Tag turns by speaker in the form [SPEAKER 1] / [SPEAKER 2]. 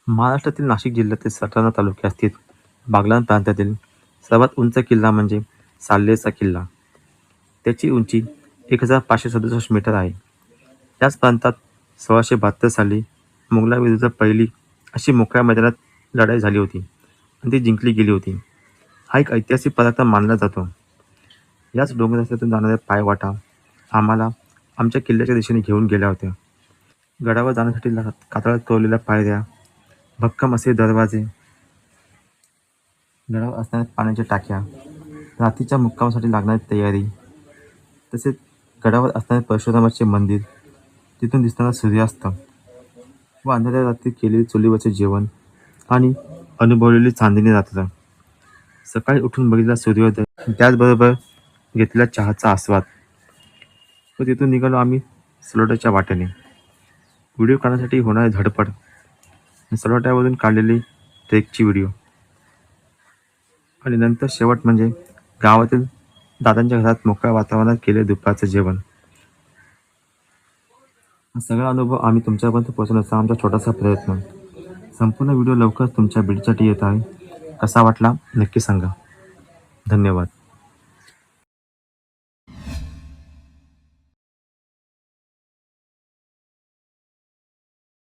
[SPEAKER 1] महाराष्ट्रातील नाशिक जिल्ह्यातील सटाणा तालुक्यात स्थित बागलाण प्रांतातील सर्वात उंच किल्ला म्हणजे साल्हेरचा किल्ला. त्याची उंची 1567 मीटर आहे. याच प्रांतात 1672 साली मोगलांविरुद्ध पहिली अशी मोकळ्या मैदानात लढाई झाली होती आणि ती जिंकली गेली होती. हा एक ऐतिहासिक पदार्थ मानला जातो. याच डोंगर रस्त्यातून जाणाऱ्या पायवाटा आम्हाला आमच्या किल्ल्याच्या दिशेने घेऊन गेल्या होत्या. गडावर जाण्यासाठी कातळात कोरलेल्या पायऱ्या, भक्कम असे दरवाजे, गडावर असणाऱ्या पाण्याच्या टाक्या, रात्रीच्या मुक्कामासाठी लागणारी तयारी, तसेच गडावर असणारे परशुरामाचे मंदिर, तिथून दिसणारा सूर्यास्त व अंधाऱ्या रात्री केलेले चुलीवरचे जेवण आणि अनुभवलेली चांदणी रात्र. सकाळी उठून बघितला सूर्योदय, त्याचबरोबर घेतलेला चहाचा आस्वाद व तिथून निघालो आम्ही सलोट्याच्या वाटेने. व्हिडिओ काढण्यासाठी होणारी धडपड आणि सलोट्यावरून काढलेली ट्रेकची व्हिडिओ आणि नंतर शेवट म्हणजे गावातील दादांच्या घरात मोकळ्या वातावरणात केले दुपारचं जेवण. हा सगळा अनुभव आम्ही तुमच्यापर्यंत पोहोचवण्याचा आमचा छोटासा प्रयत्न. संपूर्ण व्हिडिओ लवकरच तुमच्या भेटीसाठी येत आहे. कसा वाटला नक्की सांगा. धन्यवाद.